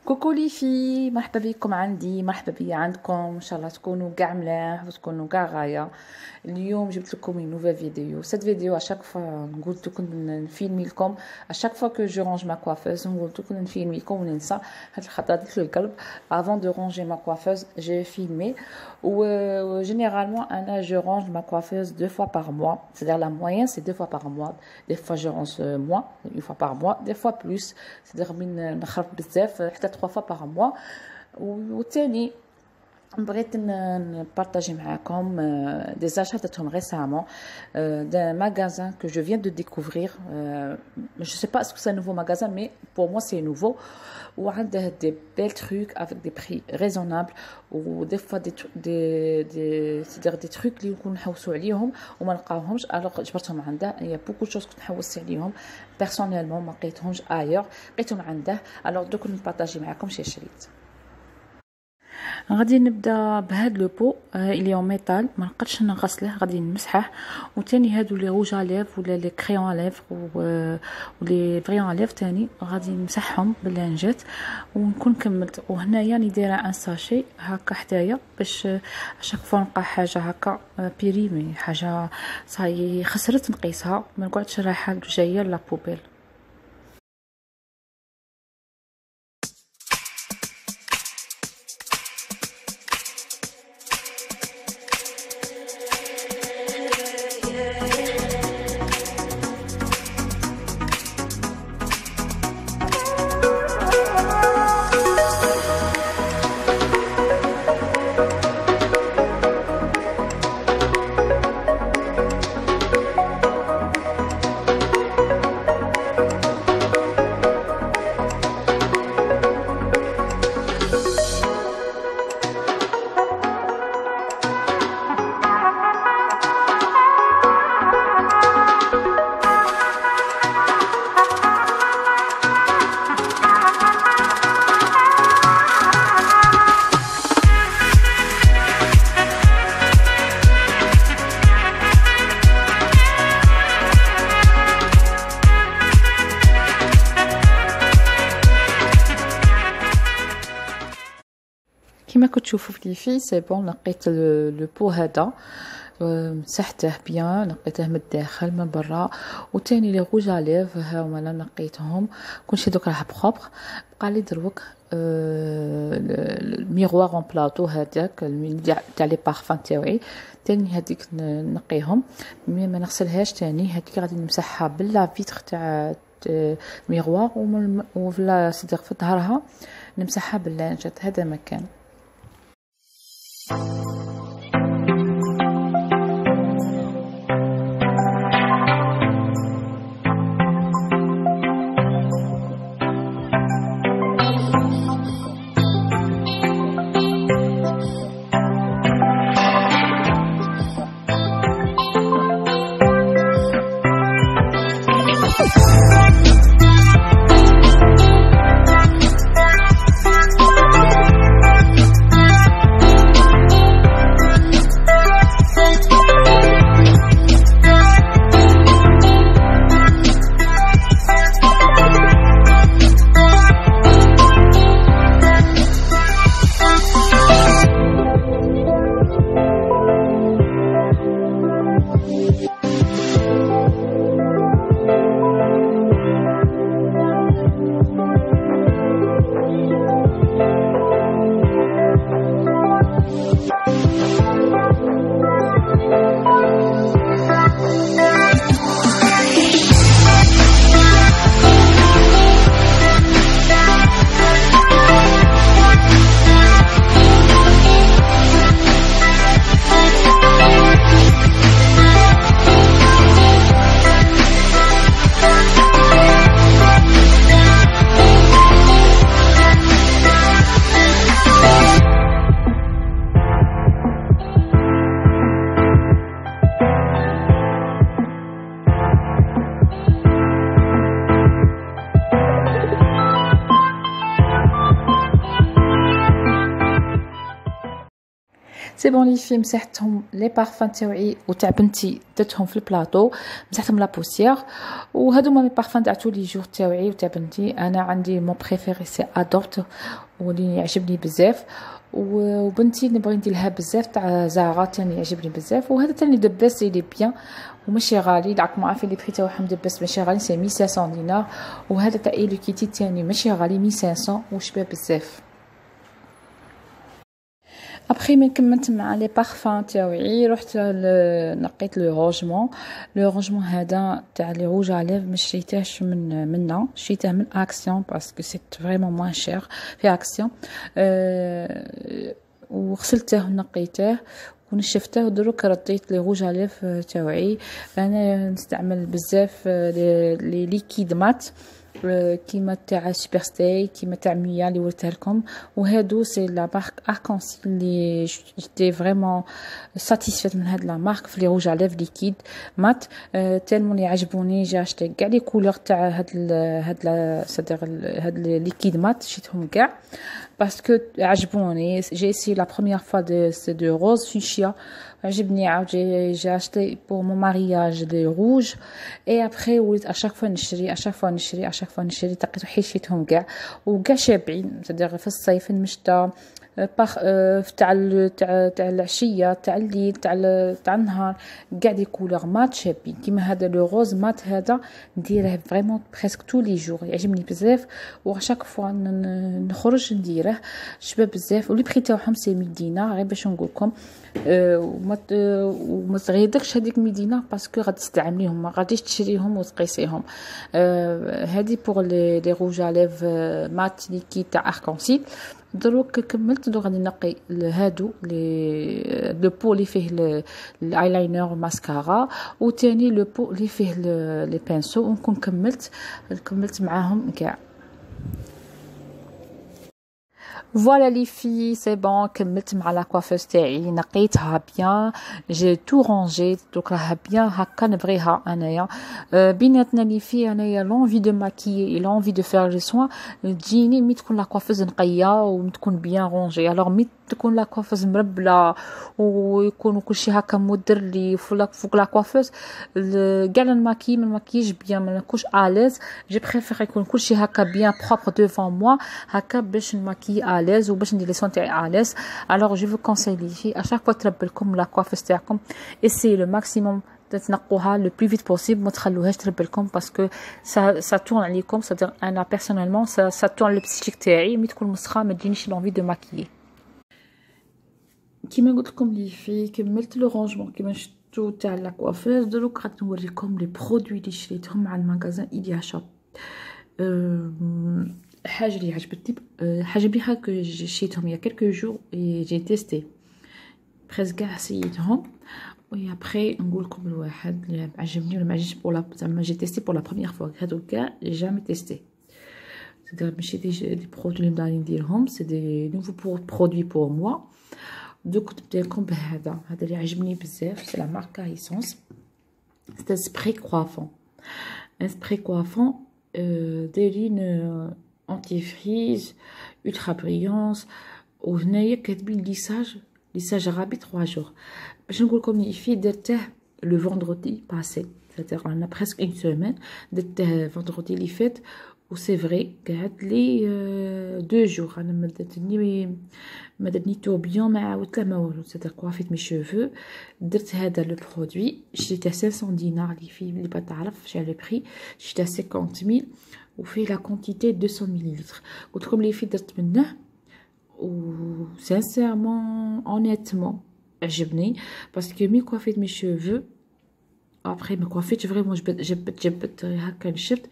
كوكو لي في مرحبا بكم عندي، مرحبا بيا عندكم. ان شاء الله تكونوا كاع ملاح وتكونوا كاع غايه. اليوم جبت لكم une nouvelle vidéo. Cette vidéo à chaque fois قلت لكم نفيلمي لكم à chaque fois que je range ma coiffeuse قلت لكم نفيلمي لكم وننسى هاد الخطره ديك القلب. Avant de ranger ma coiffeuse j'ai filmé ou généralement انا je range ma coiffeuse 2 fois par mois, c'est-à-dire la moyenne c'est 2 fois par mois. Des fois je range moins, une fois par mois, des fois plus, c'est-à-dire من نخرب بزاف حتى 3 fois par mois. وثاني بغيت نبارطاجي معاكم des achats درتهم récemment d'un magasin que je viens de découvrir. Je sais pas ce que c'est un nouveau magasin, mais pour moi c'est nouveau. وعنده des belles trucs avec des prix raisonnables ou des fois c'est-à-dire des trucs اللي نكون نحوسوا عليهم وما نلقاوهمش. alors جبرتهم عنده. il y a beaucoup de choses كنت حوست عليهم personnellement ما لقيتهمش ailleurs، لقيتهم عنده. alors دوك نبارطاجي معاكم شي شريت. غادي نبدا بهاد لو بو اللي هو ميتال، ما نقدرش نغسله، غادي نمسحه. وثاني هادو لي روج ا ليف ولا لي كريون ا ليف ولي فريون ا ليف ثاني غادي نمسحهم باللانجات ونكون كملت. وهنايا راني دايره ان ساشي هكا حدايا باش اشاك فوا نلقى حاجه هكا بيريمي، حاجه صاي خسرت نقيسها، ما نقعدش رايحه جايه لا بوبيل. كما كتشوفوا في ليفي سي بون. لقيت لو بو هذا مسحته بيان، لقيته من الداخل من برا. وثاني لي روج ا ليف ها هما انا لقيتهم كلشي دوك راه بروبر. بقى لي دروك الميغوار اون بلاطو هذاك تاع لي بارفان تاعي ثاني هذيك نقيهم مي ما نغسلهاش ثاني. هذيك غادي نمسحها بلا فيتر تاع ميغوار ولا صدق في ظهرها نمسحها باللانجات. هذا مكان سي بون لي في مسحتهم لي بارفان تاوعي وتاع بنتي درتهم في البلاطو، مسحتهم لا بوسيير. وهادو هما لي بارفان تاع تو لي جور تاوعي وتاع بنتي. انا عندي مون بريفيري سي ادوبت واللي يعجبني بزاف، وبنتي نبغي ندير لها بزاف تاع زارا تاني يعجبني بزاف. وهذا تاني دباس لي بيان وماشي غالي، راكم عارفين لي بري تاعهم دباس ماشي غالي، سي 1500 دينار. وهذا تاع ايلو كيتي تاني ماشي غالي 1500 وشباب بزاف. ابخي من كملت مع لي بارفان تاوعي رحت نقيت لو رونجمون هذا تاع لي روج على ما شريتهش منا، شريته من اكسيون باسكو سي فريمون موان شير في اكسيون. وغسلته ونقيته ونشفته ودروك رديت لي روج عليف تاوعي. انا نستعمل بزاف لي ليكيد مات كيما تاع سوبر ستاي كيما تاع ميا اللي وريتها لكم. وهادو سي لا مارك اركانسيل اللي جيتي فريمون ساتيسفيت من هاد لا مارك في لي روج عليف ليكيد مات تالمون لي عجبوني. جا شتي كاع لي كولور تاع هاد ليكيد مات شيتهم كاع باسكو عجبوني. جي سي لا بروميير فوا دو روز فيشيا عجبني. عاود جي اشتي بور مون مارياج دي روج اي ابخي وليت اشاك فوا نشري تقيت حيشيتهم كاع وكاع شابعين. صدق في الصيف المشتا تاع العشيه تاع الليل تاع النهار كاع دي كولور مات شابين. كيما هذا لو روز مات هذا نديره فريمون بريسك تو لي جور يعجبني بزاف وشاك فوا نخرج نديره شباب بزاف. ولي بري تاعهم سي 100 دينار غير باش نقول لكم. وما تغيدكش هذيك 100 دينار باسكو غتستعمليهم ما غاديش تشريهم وتقيسيهم. هذه بور لي روج اليف مات ليكيد تاع اركانسيل. دروك كملت غادي نقي هادو لو بو اللي فيه الايلاينر ماسكارا وتاني لو بو اللي فيه لي بانسو ونكون كملت معاهم كاع. فوالا لي في سي بون كملت مع لا كوافوس تاعي نقيتها بيان جي تو رونجي دوك راها بيان هكا نبغيها انايا. بيناتنا لي في انايا لونفي دو ماكيي لونفي دو فير لي سوان تجيني مي تكون لا كوافوس نقيه وتكون بيان رونجي. الوغ مي تكون لا كوافوس مربله ويكون كلشي هكا مدر لي فوق لا كوافوس كاع الماكي من ماكيج بيان ما نكونش اليز. جي بريفير يكون كلشي هكا بيان بروبر ديفون موا هكا باش نماكي اليز وباش ندير لي سون تاعي اليز. الوغ جو فو كونساي لي في اشاك فوا تربلكم لا كوافوس تاعكم اسي لو ماكسيموم تنقوها لو بلو فيت بوسيبل ما تخلوهاش تربلكم باسكو سا تورن عليكم. صدق انا بيرسونيلمون سا تورن لو بسيكيك تاعي مي تكون مسخه ما تجينيش لونفي دو ماكيي. كيما قلت لكم لي في كملت لو رونجمون كيما شفتوا تاع لا كوافير. دروك غادي نوريكم لي برودوي اللي شريتهم مع المغازان إليا شوب. حاجه اللي عجبتني حاجه بيها كو شريتهم يا كلكو جور جي تيستي بريس كاع سيتهم وي ابري نقول لكم الواحد اللي عجبني ولا ما عجبنيش بولا زعما جي تيستي بور لا بروميير فوا. هادو كاع جامي تيستي صدق ماشي دي برودوي اللي نبدا نديرهم سي دي نوفو برودوي بور موا. دوك نبدا لكم بهذا اللي عجبني بزاف سي لا ماركه ايسونس سي سبري كوافون. سبري كوافون دايرين انتي فريز ultra brillance وهنايا كاتبين ليساج غابي 3 جور. باش نقول لكم لي في درته لو فوندردي باسي c'est-à-dire on a presque une semaine درته فوندردي اللي فات و سي فري قعد لي 2 جور. انا ما درتني طوبيون ما عاودت لا ما والو c'est-à-dire كوافيت مي شوفو. درت هذا لو برودوي شريته 500 دينار اللي فيه اللي ما تعرف شحال لو بري شريته 50000 وفيه لا كونتيتي 200 مليلتر. قلت لكم لي في درت منه و سانسيرمون اونيتمون عجبني باسكو مي كوافيت مي شوفو ابري ما كوافيتش فريمون جبت هكا نشفت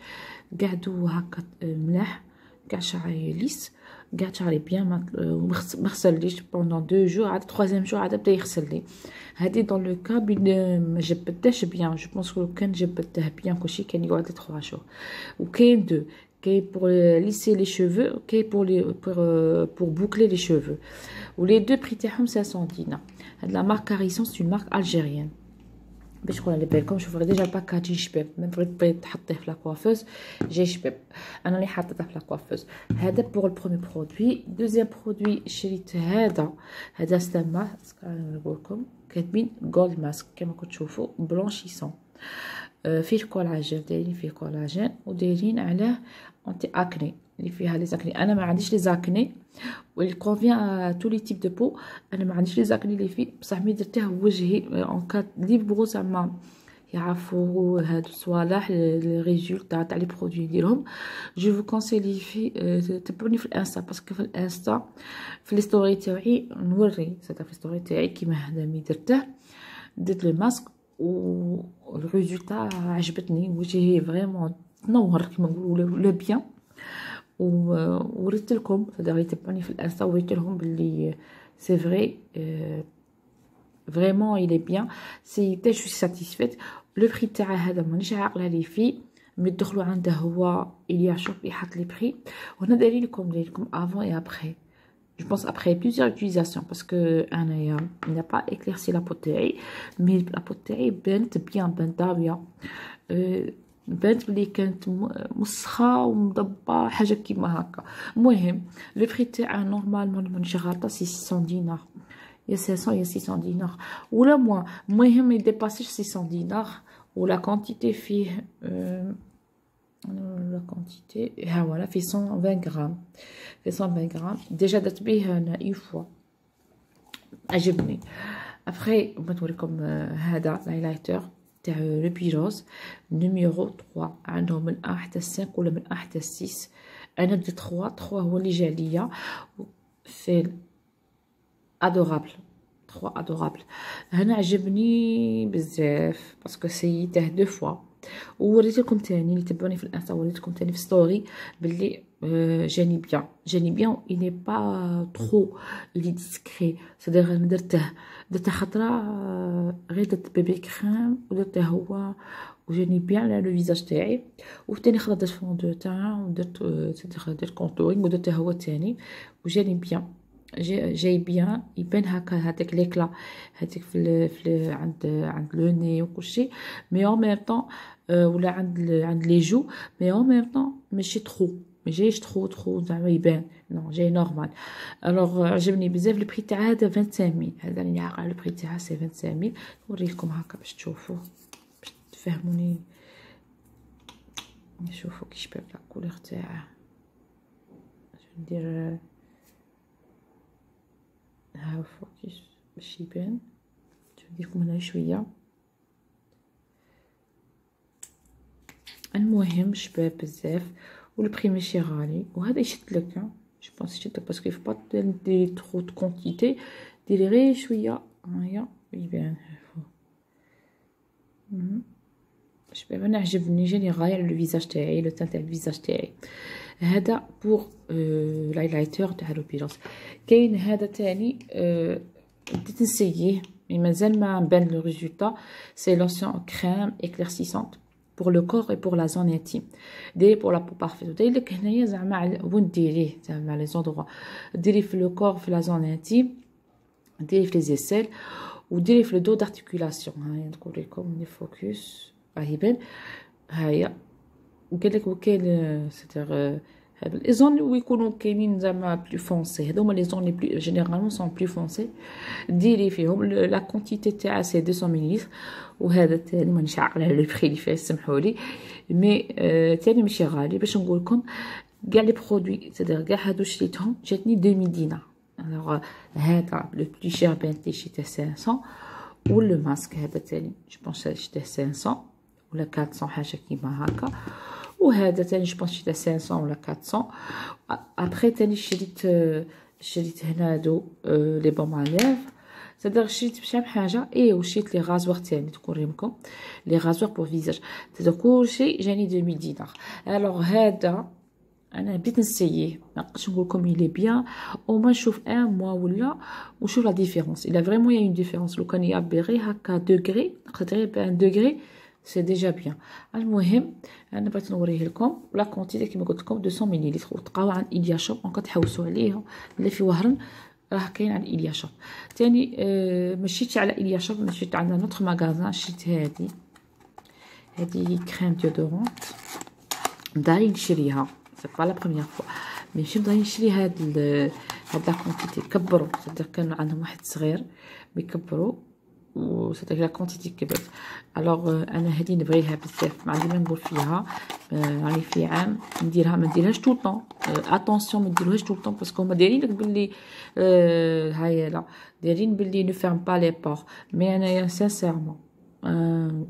قعدوا هكا ملاح كاع شعري ليس قاع شعري بيان ما غسلليش بوندون 2 جور. عاد 3 جور عاد بدا يغسل لي. هادي دون لو كا ما جبدتهش بيان جو بونس لو كان جبدته بيان كلشي كان يقعد 3 جور. وكاين دو كاين بور ليسي لي شوفو كاين بور بوكلي لي شوفو ولي دو بري تاعهم 500 دينار. هاد لا مارك كاريسون سي اون مارك الجيريان باش تكون على بالكم. شوفوا ديجا الباكاجين شباب، ما بغيت تحطيه في لاكوافوز جاي شباب، انا اللي حاطته في لاكوافوز. هذا بوغ البرومي برودوي. دوزيام برودوي شريت هذا ستا ماسك، انا نقول لكم كاتبين جولد ماسك كما كنتوا تشوفوا بلونشيسون. فيه كولاجين، دايرين فيه كولاجين ودايرين عليه انتي اكني اللي فيها لي زاكني. انا ما عنديش لي زاكني واللي كونفيان تو لي تيب دو بو. انا ما عنديش لي زاكني اللي فيه، بصح مي درته وجهي اون كات لي بغو زعما يعرفوا هادو الصوالح لي ريزولتا تاع لي برودوي نديرهم. جو فو كونسيلي في تبعوني في الانستا، باسكو في الانستا في لي ستوري تاعي نوري في ستوري تاعي كيما هذا مي درت لو ماسك و الريزولتا عجبتني، وجهي فريمون تنور كيما نقولوا لو بيان. وريت لكم صدق يتبعوني في الانستا، وريت لهم باللي سي فري فريمون il est bien. سي جو سي ساتيسفيت. لو بري تاع هذا مانيش عاقله لي فيه، مي تدخلوا عنده هو il y a shop يحط لي بري. وهنا دايرين لكم افون اي ابري. Je pense après plusieurs utilisations parce que il n'a pas éclairci la peau تاعي، mais la peau تاعي بانت بيان، بانت دابيه، بانت بلي كانت مسخه ومضبه حاجه كيما هكا. المهم لو بري تاعها نورمالمون مانيش غلطه سي 600 دينار، يا 500 يا 600 دينار ولا موا. المهم ما يديباسيش 600 دينار. ولا كونتيتي فيه لا كونتيتي ها ولا في 120 غرام، في 120 غرام ديجا درت به انا اون فوا، عجبني. ابخي نوريكم هذا الهايلايتر تاع لو بيروز نيميرو 3، عندهم من 1 حتى 5 ولا من 1 حتى 6. انا درت 3 هو اللي جا ليا، في ادورابل 3 ادورابل. هنا عجبني بزاف باسكو سيته 2 فوا. ووريت لكم تاني اللي تبعوني في الانستا، وريت لكم تاني في ستوري باللي جاني بيان اي با ترو لي ديسكري. صدق درته خطره غير درت بيبي كريم ودرته هو وجاني بيان على لو فيزاج تاعي. وثاني خطره درت فون دو تان ودرت درت كونتورينغ ودرته هو تاني وجاني بيان، جاي بيان. يبان هكا هذاك ليكلا هذيك في عند لو ني وكلشي، مي اون ميم طون ولا عند لي جو، مي اون ميم طون ماشي ترو، ما جايش ترو زعما يبان، نو جاي نورمال. الوغ عجبني بزاف. البري تاع هذا 25000، هذا اللي عاقل البري تاعها سي 25000. نوريكم هكا باش تشوفوا باش تفهموني. نشوفوا كي شباب لا كولور تاعه. ندير ها فوكس باش يبان، نديركم هنا شويه. المهم شباب بزاف والبري ماشي غالي، وهذا يشد لك جو بونس يشد لك باسكو يفبا ديري ترو دو كونتيتي، ديري غير شويه هيا يبان. شباب انا عجبني، جاني غاية على لو فيزاج تاعي، لو تان تاع الفيزاج تاعي. هذا بوغ لايلايتر تاع لو بيروز. كاين هذا تاني بديت نسييه مي مازال ما بان لو ريزولتا. سي لوسيون كريم éclaircissante pour le corps et pour la zone intime. ديري pour la peau parfaite. وداير لك هنايا زعما وين ديريه زعما لي زوندغوا، ديري في لو كور في لا زون انتيم، ديري في لي زيسيل، وديري في لو دو دارتيكولاسيون. هاهي نقول لكم لي فوكس راه يبان. هاهي قال لك وكاين سيتير هاد لي زون اللي يكونوا كاينين زعما بلو فونسي، هذوما لي زون لي بلو جينيرالمون سون بلو فونسي، ديري فيهم لا كونتيتي تاعها سي 200 مليلتر. وهذا تاني مانيش عاقله على لو بري اللي فيه سمحوا لي، مي تاني ماشي غالي. باش نقول لكم كاع لي برودوي سيتير كاع هادو شريتهم جاتني 2000 دينار. الوغ هذا لو بلو شير بانت لي شريته 500، والو ماسك هذا تاني جو بونس شريته 500 ولا 400 حاجه كيما هكا. وهذا تاني جو بونس شريته 500 ولا 400. ابخي تاني شريت هنا هادو لي بوم عليف، صدق شريت بشحال حاجه. وشريت لي غازوار تاني توريكم لي غازوار بور فيزاج. صدق كلشي جاني 2000 دينار. الوغ هذا انا بديت نسييه، ما نقدرش نقول لكم يلي بيان او ما نشوف ان موا ولا ونشوف لا ديفيرونس. الا فريمون يا اون ديفيرونس لو كان يابيغي هكا دوغري، نقدر غير بان دوغري سي ديجا بيان. المهم انا بغيت نوريه لكم لا كونتيتي كيما قلت لكم 200 مليلتر، وتلقاو عند إليا شوب. دونك تحوسوا عليه اللي في وهران راه كاين على ايليا شوب. تاني مشيت على ايليا شوب، مشيت عند نوتر ماغازان، شريت هادي كريم ديودورونت مداري نشريها، سي با لا بروميير فوا، مي ماشي مداري نشري هاد لا كونتيتي. كبروا صدق، كان عندهم واحد صغير بيكبروا و صدق لا كونتيتي كبرت. الوغ انا هادي نبغيها بزاف، ما عندي ما نقول فيها. راني في عام نديرها، ما نديرهاش طول طون. اتونسيون ما ديروهاش طول طون، باسكو هما دايرين لك بلي هاي لا دايرين بلي نو فيرم با لي بور. مي انايا سانسيرمون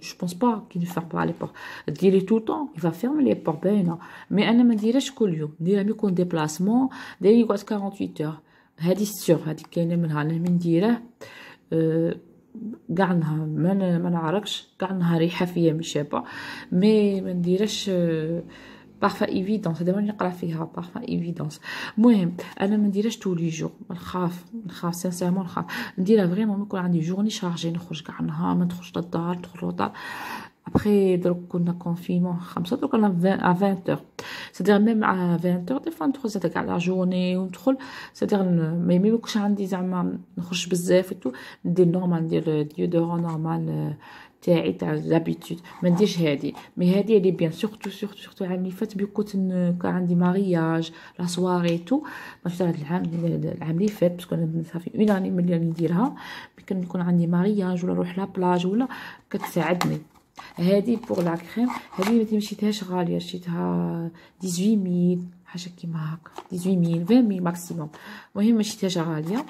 je pense pas qu'il ne ferme pas les portes. ديري tout le temps il va fermer les portes باينه. مي انا ما نديرهاش كل يوم، نديرها ملي يكون ديبلاسمون دايري يقعد 48 heures. هادي سيغ، هادي كاينه منها. انا من نديره كاع نهار ما نعرفش، كاع نهار ريحه فيا مش شابه. مي ما نديرهاش بارفا ايفيدونس، دابا نقرا فيها بارفا ايفيدونس. المهم انا ما نديرهاش طول لي جور، نخاف سانسيرمون، نخاف نديرها فريمون يكون عندي جورني شارجي، نخرج كاع نهار، ما ندخلش للدار، ندخل للدار. ابخي دروك كنا كونفينمون 5 دروك انا ا 20 heures، سيدير ميم ا 20 heures دي فوا ندخل زاد كاع لا جورني وندخل. سيدير مي ميكونش عندي زعما نخرج بزاف و ندير نورمال، ندير ديودورون نورمال تاعي تاع لابيتود، ما نديرش هادي. مي هادي اللي بيان سورتو العام اللي فات بيكون كان عندي مارياج لا سواري تو، ماشي هاد العام اللي فات، باسكو انا صافي اون اني ملي نديرها. كان يكون عندي مارياج ولا نروح لابلاج ولا كتساعدني. هادي بوغ لا كريم، هادي مشيتهاش غاليه، شريتها 18000 حاجه كيما هكا، 18000 20000 ماكسيموم. المهم مشيتهاش غاليه.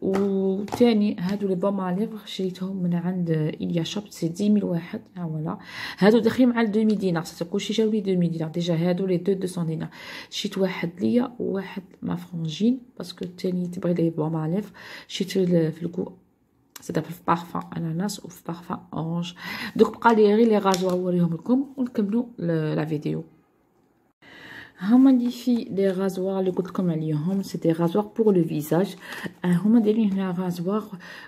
وثاني هادو لي بوم ليفغ شريتهم من عند ايليا شوب، سي 10000 واحد. ها فوالا هادو داخلين مع 2000 دينار، كلشي جاو لي 2000 دينار ديجا. هادو لي 200 دينار. شريت واحد ليا وواحد ما فرونجين، باسكو الثاني تبغي لي بوم ليفغ. شريت في الكو سيدا في بارفان اناناس وفي بارفان اورانج. دوك بقى لي غير لي غازوا نوريهم لكم ونكملوا لا فيديو. هما اللي في لي غازوار اللي قلت لكم عليهم، سي دي غازوار بور لو فيزاج. هما دايرين هنا غازوار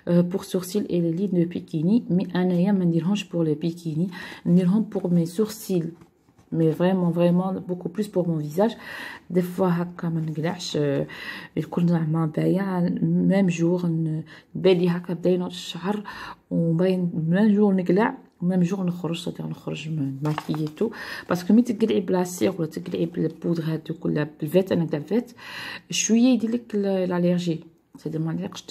بور سورسيل اي لي لين دو بيكيني، مي انايا ما نديرهمش بور لي بيكيني، نديرهم بور مي سورسيل. مي فريمون بوكو بلوس بور مون فيزاج. دي فوا هكا ما نقلعش، يكون زعما بايع ميم جور نبالي هكا باينه الشعر وباين ميم جور نقلع ميم جور نخرج، صديق نخرج ماكييتو. باسكو مي تقلعي بلاصيغ ولا تقلعي بالبودر هادوك ولا بالفيت، انا كدا فيت شويه يديرلك الالرجي. صديق ما نليقش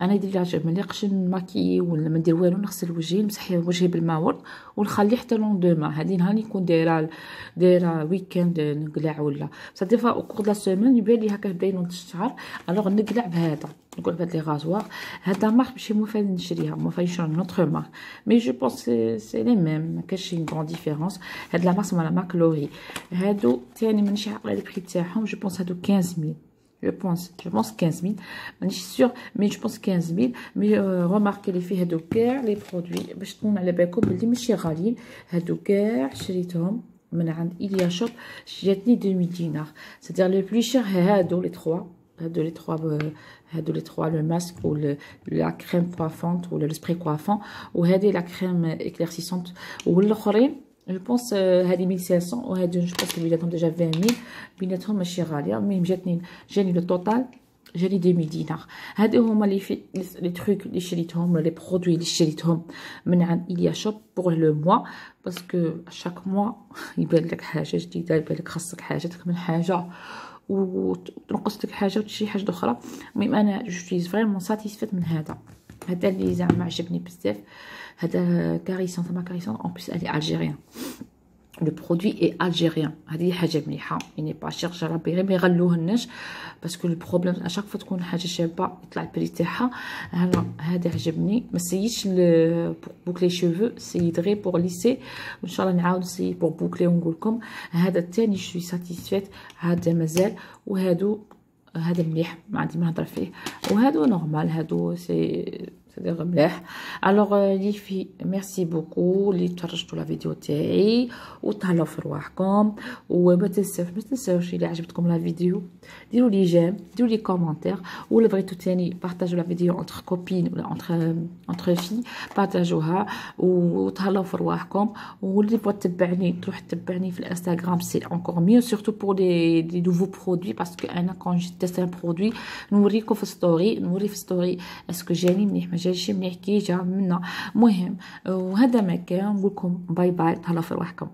انا يدير لي عجب، ما نليقش نماكيي ولا ما ندير والو، نغسل وجهي نمسح وجهي بالماء ورد ونخليه حتى لوندوما. هادي نهار نكون دايره ويكاند نقلع ولا صدي فا او كور لا سيمين يبان لي هكا بدا ينوض الشعر. الوغ نقلع بهذا، نقول بهاد لي غازوار. هذا مارك ماشي موفال نشريها، موفال نشري نوتر مارك، مي جو بونس سي لي ميم، ما كاينش اون غون ديفيرونس. هاد لا مارك مالا مارك لوري. هادو ثاني مانيش عاقله لي بري تاعهم، جو بونس هادو 15000. Je pense 15000. مانيش سيغ مي جو بونس 15000. مي روماركي لي فيه هادو كاع لي برودوي باش تكون على بالكم بلي ماشي غاليين. هادو كاع شريتهم من عند ايليا شوب، جاتني 2000 دينار. سيتير لو بلو شير هادو لي 3، هادو لي 3 لو ماسك و لا كريم كوافونت ولا لو سبراي كوافون، وهادي لا كريم اكليرسيسونت. والاخرين جو بونس هادي 1500 وهادو جو بونس بيناتهم ديجا 20000، بيناتهم ماشي غاليه. المهم جاني لو توتال جاني 2000 دينار. هادو هما لي تروك اللي شريتهم، لي برودوي اللي شريتهم من عند ايليا شوب بور لو موا، باسكو شاك موا يبان لك حاجه جديده، يبان لك خاصك حاجه تكمل حاجه وتنقص لك حاجه وتشري حاجه اخرى. المهم انا جو سوي فريمون ساتيسفيت من هذا اللي زعما عجبني بزاف. هذا كاريسون تما كاريسون اون بليس الي الجيريان، لو برودوي اي الجيريان. هذه حاجه مليحه، ني با شير جربي غير ما يغلوهناش، باسكو البروبليم اشاك فوا تكون حاجه شابه يطلع البري تاعها. هذا عجبني. ما سييتش بوكلي شوفو، سييت غير بوغ ليسي، وان شاء الله نعاود نسيي بوغ بوكلي ونقول لكم. هذا الثاني شوي ساتيسفيت، هذا مازال. وهادو هذا مليح ما عندي ما نهضر فيه، وهادو نورمال. هادو سي سيدير مليح. الوغ لي في ميرسي بوكو اللي تفرجتوا لا فيديو تاعي وتهلاو في رواحكم. وما تنساوش اللي عجبتكم لا فيديو ديروا لي جيم، ديروا لي كومونتير، ولا بغيتو تاني بارطاجيو لا فيديو انتر كوبين ولا انتر في، بارطاجوها وتهلاو في رواحكم. واللي بغا تتبعني تروح تتبعني في الانستغرام سي انكور ميو، سورتو بور لي نوفو برودوي، باسكو انا كون جيت تيست ان برودوي نوريكم في ستوري، نوري في ستوري اسكو جاني مليح ما جاش مليح كي جا منا. مهم وهذا ما كان، نقولكم باي باي، تهلاو في رواحكم.